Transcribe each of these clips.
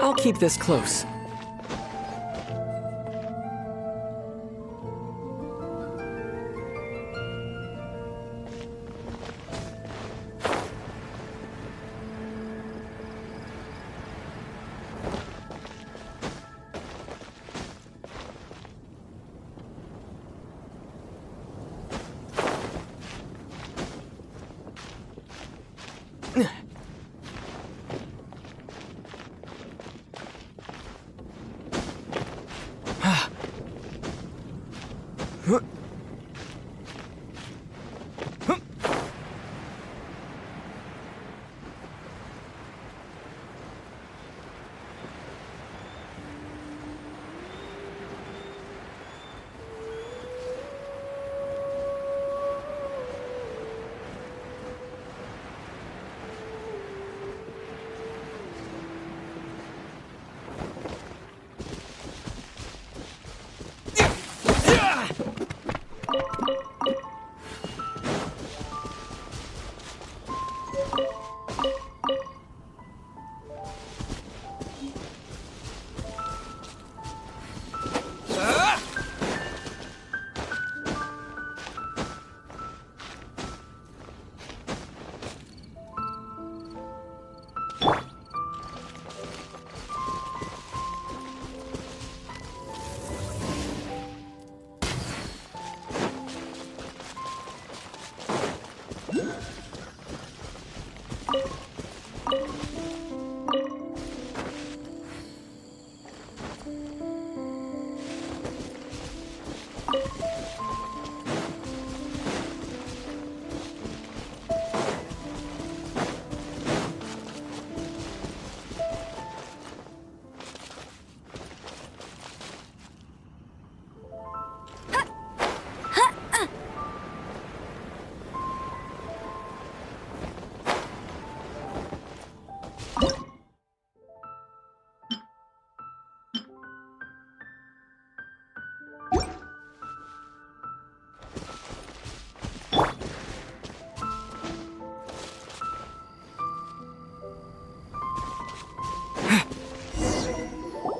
I'll keep this close.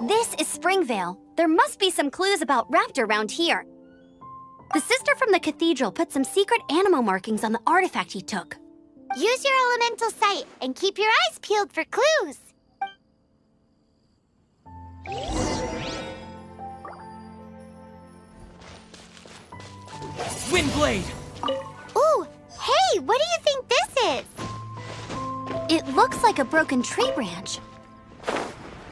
This is Springvale. There must be some clues about Raptor around here. The sister from the cathedral put some secret animal markings on the artifact he took. Use your elemental sight and keep your eyes peeled for clues. Windblade! Ooh, hey, what do you think this is? It looks like a broken tree branch.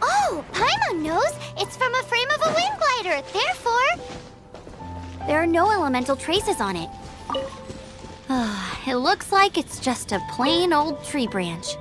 Oh, Paimon knows. It's from a frame of a wind glider. Therefore, There are no elemental traces on it. It looks like it's just a plain old tree branch.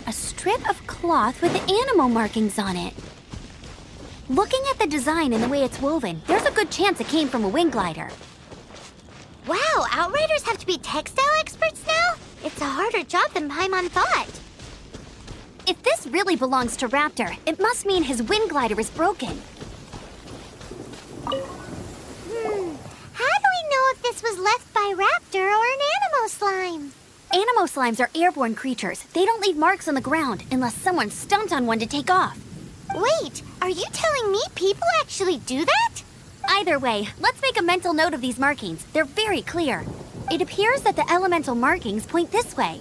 A strip of cloth with animal markings on it. Looking at the design and the way it's woven, there's a good chance it came from a wing glider. wow, Outriders have to be textile experts now? It's a harder job than Paimon thought. If this really belongs to Raptor, it must mean his wind glider is broken. How do we know if this was left by Raptor or an animal slime? Animo slimes are airborne creatures. They don't leave marks on the ground unless someone stomped on one to take off. Wait, are you telling me people actually do that? Either way, let's make a mental note of these markings. They're very clear. It appears that the elemental markings point this way.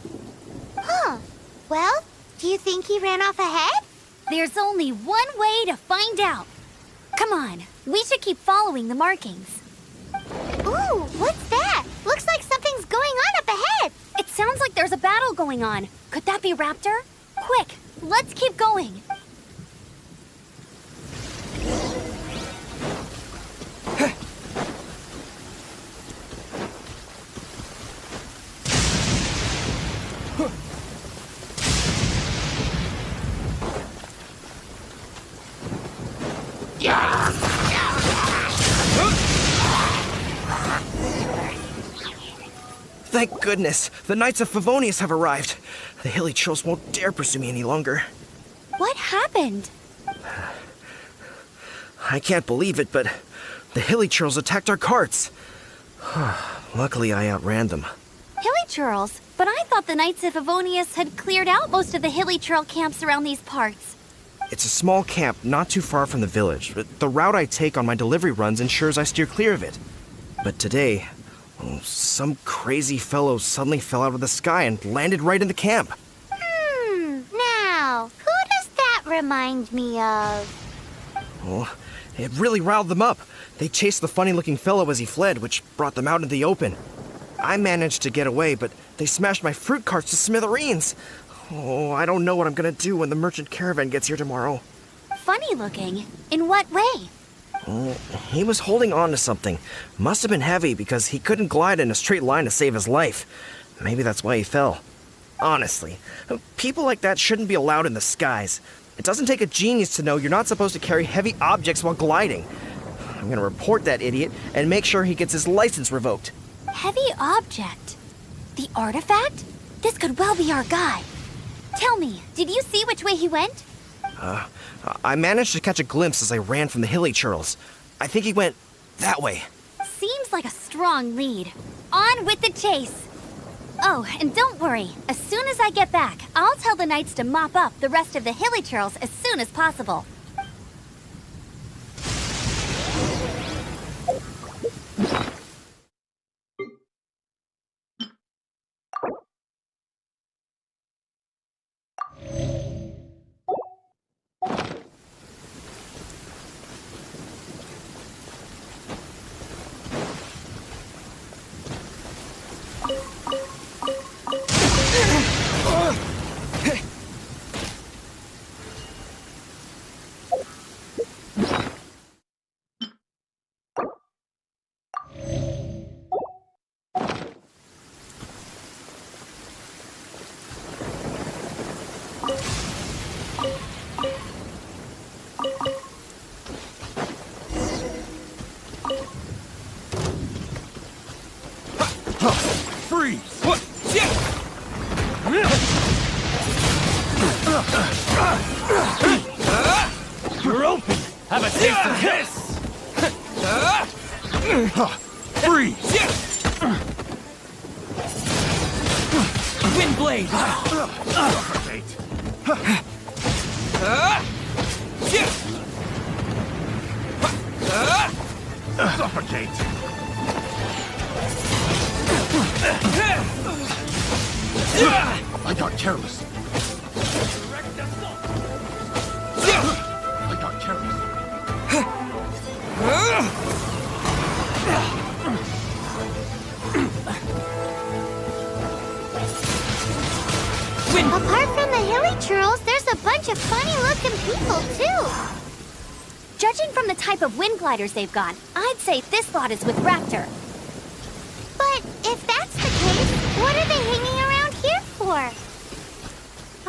Huh. Well, do you think he ran off ahead? There's only one way to find out. Come on, we should keep following the markings. Ooh, what's that? Looks like something's going on up ahead. It sounds like there's a battle going on. Could that be Raptor? Quick, let's keep going. Thank goodness, the Knights of Favonius have arrived. The hilly trolls won't dare pursue me any longer. What happened? I can't believe it, but the hilly trolls attacked our carts. Luckily, I outran them. Hilly churls? But I thought the Knights of Favonius had cleared out most of the hilly churl camps around these parts. It's a small camp not too far from the village, but the route I take on my delivery runs ensures I steer clear of it. But today, some crazy fellow suddenly fell out of the sky and landed right in the camp. Now, who does that remind me of? Oh, it really riled them up. They chased the funny-looking fellow as he fled, which brought them out into the open. I managed to get away, but they smashed my fruit carts to smithereens. Oh, I don't know what I'm gonna do when the merchant caravan gets here tomorrow. Funny looking? In what way? Oh, he was holding on to something. Must have been heavy because he couldn't glide in a straight line to save his life. Maybe that's why he fell. Honestly, people like that shouldn't be allowed in the skies. It doesn't take a genius to know you're not supposed to carry heavy objects while gliding. I'm gonna report that idiot and make sure he gets his license revoked. Heavy object? The artifact? This could well be our guy. Tell me, did you see which way he went? I managed to catch a glimpse as I ran from the hilly churls. I think he went that way. Seems like a strong lead. On with the chase! Oh, and don't worry. As soon as I get back, I'll tell the knights to mop up the rest of the hilly churls as soon as possible. Freeze! What? You're open! Have a taste of this! Freeze! Wind blade! Suffocate! Suffocate! I got careless. I got careless. Apart from the hilly churls, there's a bunch of funny-looking people, too. Judging from the type of wind gliders they've got, I'd say this lot is with Raptor. But if that's the case, what are they hanging around here for?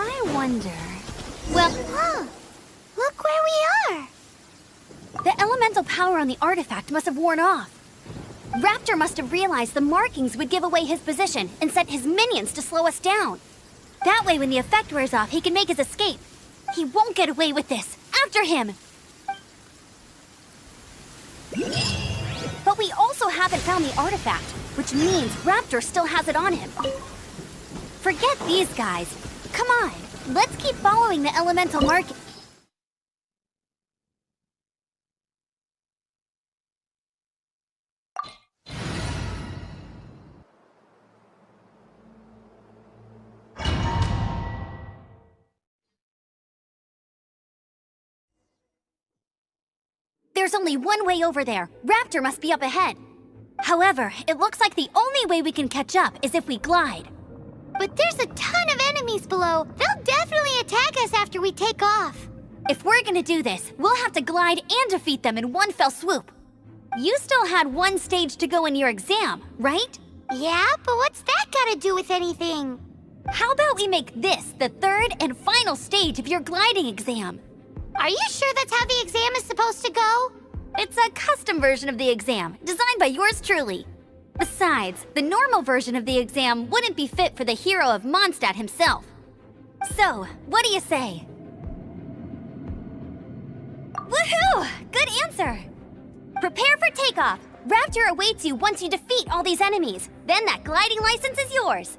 I wonder... Well, Look where we are. the elemental power on the artifact must have worn off. Raptor must have realized the markings would give away his position and sent his minions to slow us down. That way, when the effect wears off, he can make his escape. He won't get away with this. After him! But we also haven't found the artifact, which means Raptor still has it on him. Forget these guys. Come on, let's keep following the elemental marking. There's only one way over there. Raptor must be up ahead. However, it looks like the only way we can catch up is if we glide. But there's a ton of enemies below. They'll definitely attack us after we take off. If we're gonna do this, we'll have to glide and defeat them in one fell swoop. You still had one stage to go in your exam, right? Yeah, but what's that got to do with anything? How about we make this the third and final stage of your gliding exam? Are you sure that's how the exam is supposed to go? a custom version of the exam, designed by yours truly. Besides, the normal version of the exam wouldn't be fit for the hero of Mondstadt himself. So, what do you say? Woohoo! Good answer! Prepare for takeoff! Raptor awaits you once you defeat all these enemies. Then that gliding license is yours.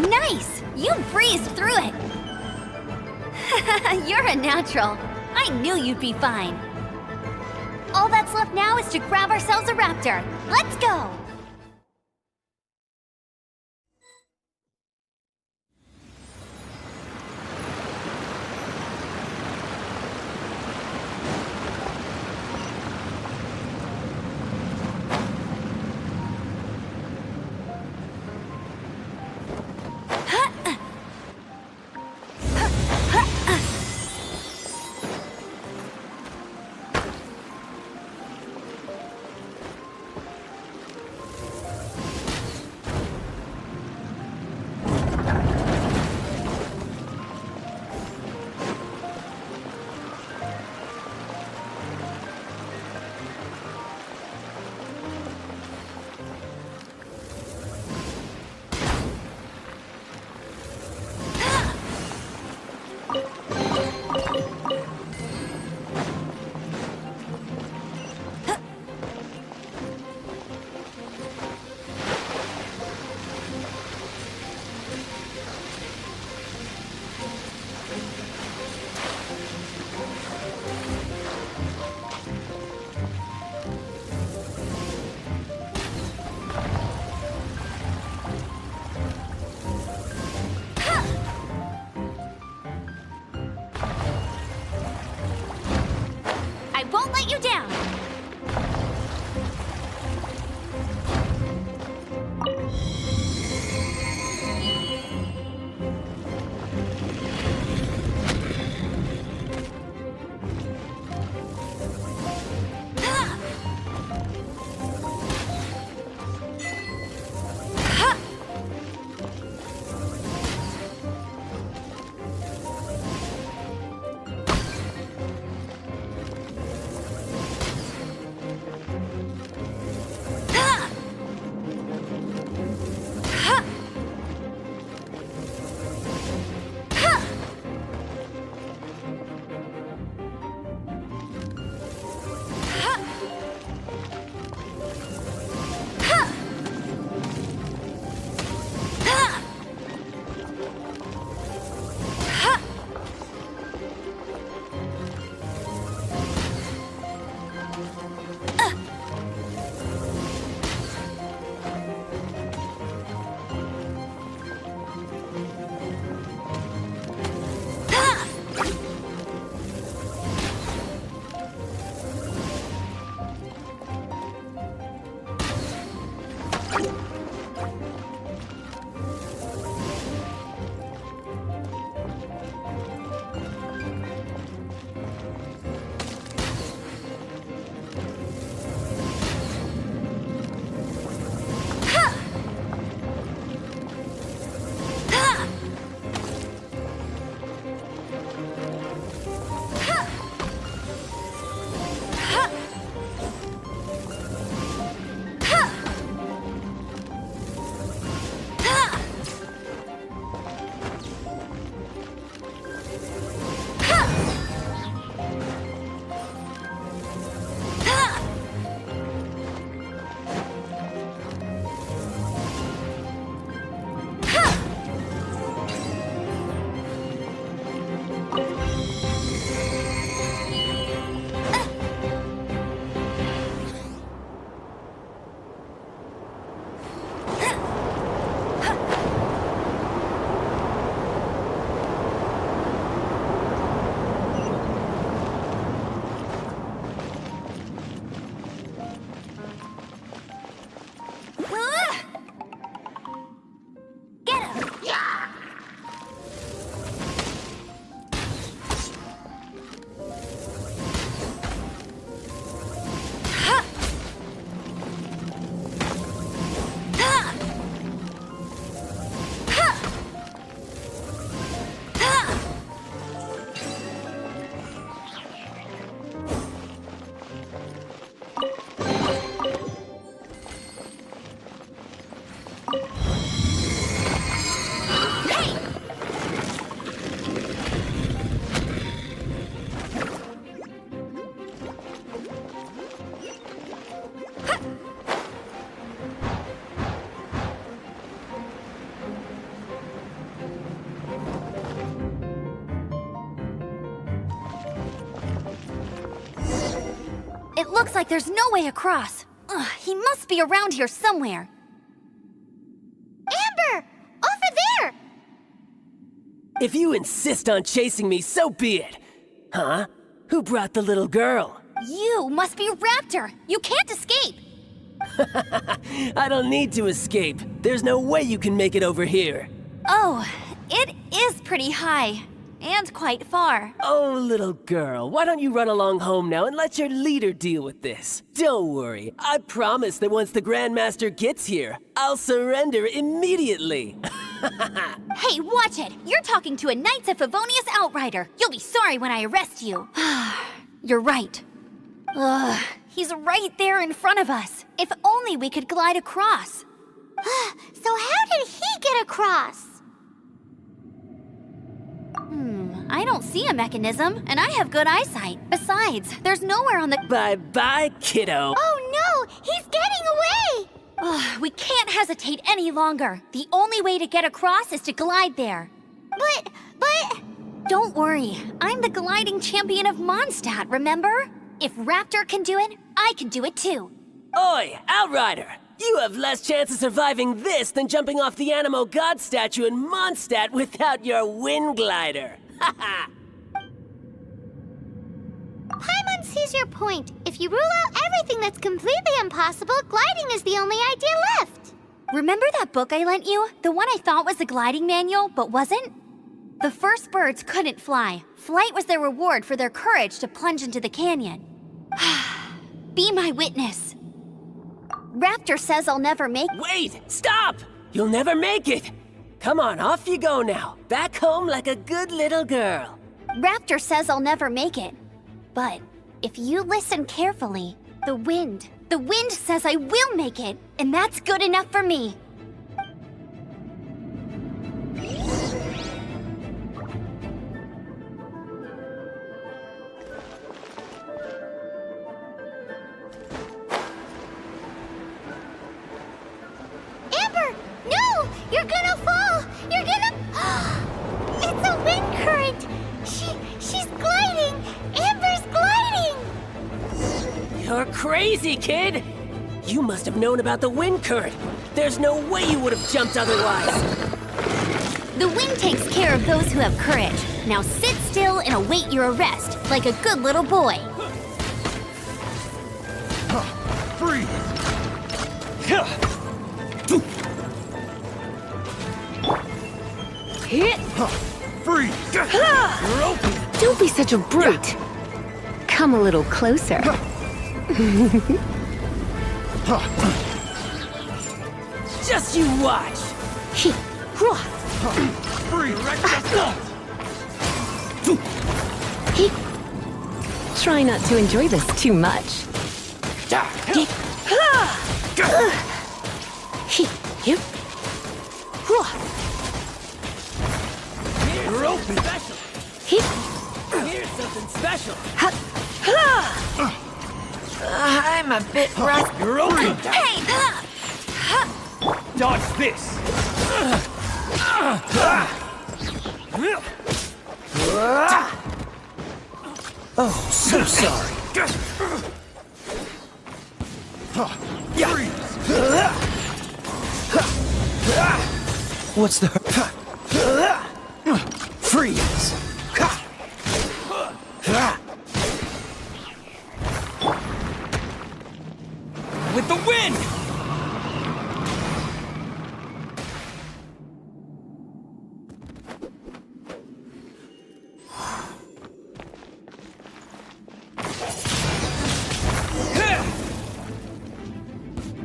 Nice! You breezed through it! You're a natural. I knew you'd be fine. All that's left now is to grab ourselves a raptor. Let's go! It looks like there's no way across. Ugh, he must be around here somewhere. Amber! Over there! If you insist on chasing me, so be it. Huh? Who brought the little girl? You must be Raptor! You can't escape! I don't need to escape. There's no way you can make it over here. Oh, it is pretty high. And quite far. Oh, little girl, why don't you run along home now and let your leader deal with this? Don't worry, I promise that once the Grandmaster gets here, I'll surrender immediately. Hey, watch it! You're talking to a Knights of Favonius Outrider. You'll be sorry when I arrest you. You're right. Ugh, he's right there in front of us. If only we could glide across. So how did he get across? I don't see a mechanism, and I have good eyesight. Besides, there's nowhere on the... Bye-bye, kiddo. Oh no! He's getting away! Ugh, we can't hesitate any longer. The only way to get across is to glide there. But... Don't worry, I'm the gliding champion of Mondstadt, remember? If Raptor can do it, I can do it too. Oi, Outrider! You have less chance of surviving this than jumping off the Animo God statue in Mondstadt without your wind glider. Haha! Paimon sees your point. If you rule out everything that's completely impossible, gliding is the only idea left. Remember that book I lent you? The one I thought was the gliding manual, but wasn't? The first birds couldn't fly. Flight was their reward for their courage to plunge into the canyon. Be my witness. Raptor says I'll never make... Wait! Stop! You'll never make it! Come on, off you go now. Back home like a good little girl. Raptor says I'll never make it. But if you listen carefully, the wind says I will make it, and that's good enough for me. Amber! No! You're gonna fall! You're gonna... It's a wind current! She's gliding! Amber's gliding! You're crazy, kid! You must have known about the wind current. There's no way you would have jumped otherwise. The wind takes care of those who have courage. Now sit still and await your arrest, like a good little boy. Freeze! Freeze! You're open! Don't be such a brute. Come a little closer. Just you watch! Freeze! Try not to enjoy this too much. You're open! Special! Here's something special! I'm a bit rough. You're open! Hey! Dodge this! Oh, so sorry. Freeze! What's the... Freeze! With the wind!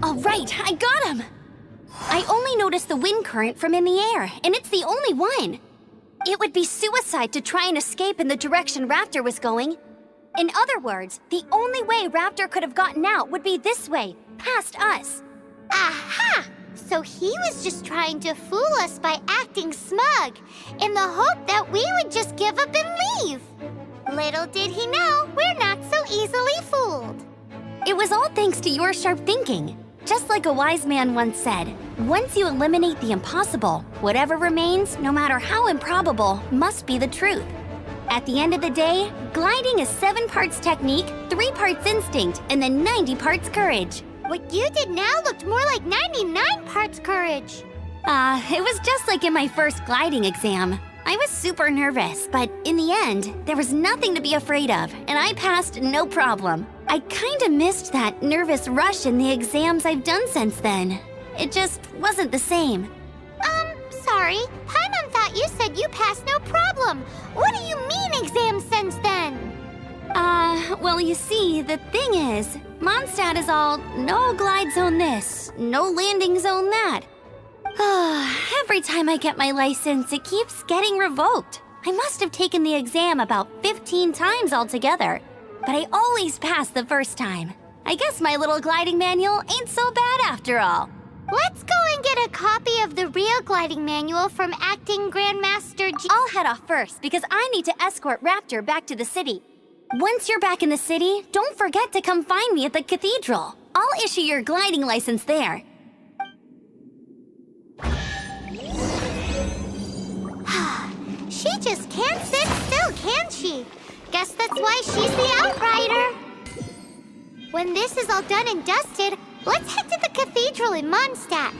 All right, I got him! I only noticed the wind current from in the air, and it's the only one. It would be suicide to try and escape in the direction Raptor was going. In other words, the only way Raptor could have gotten out would be this way, past us. Aha! So he was just trying to fool us by acting smug, in the hope that we would just give up and leave. Little did he know, we're not so easily fooled. It was all thanks to your sharp thinking. Just like a wise man once said, once you eliminate the impossible, whatever remains, no matter how improbable, must be the truth. At the end of the day, gliding is 7 parts technique, 3 parts instinct, and then 90 parts courage. What you did now looked more like 99 parts courage. It was just like in my first gliding exam. I was super nervous, but in the end, there was nothing to be afraid of, and I passed no problem. I kinda missed that nervous rush in the exams I've done since then. It just wasn't the same. Sorry. Paimon thought you said you passed no problem. What do you mean exams since then? Well, you see, the thing is, Mondstadt is all no glide zone this, no landing zone that. Every time I get my license, it keeps getting revoked. I must have taken the exam about 15 times altogether, but I always pass the first time. I guess my little gliding manual ain't so bad after all. Let's go and get a copy of the real gliding manual from Acting Grandmaster G. I'll head off first because I need to escort Raptor back to the city. Once you're back in the city, don't forget to come find me at the cathedral. I'll issue your gliding license there. She just can't sit still, can she? Guess that's why she's the outrider. When this is all done and dusted, let's head to the cathedral in Mondstadt.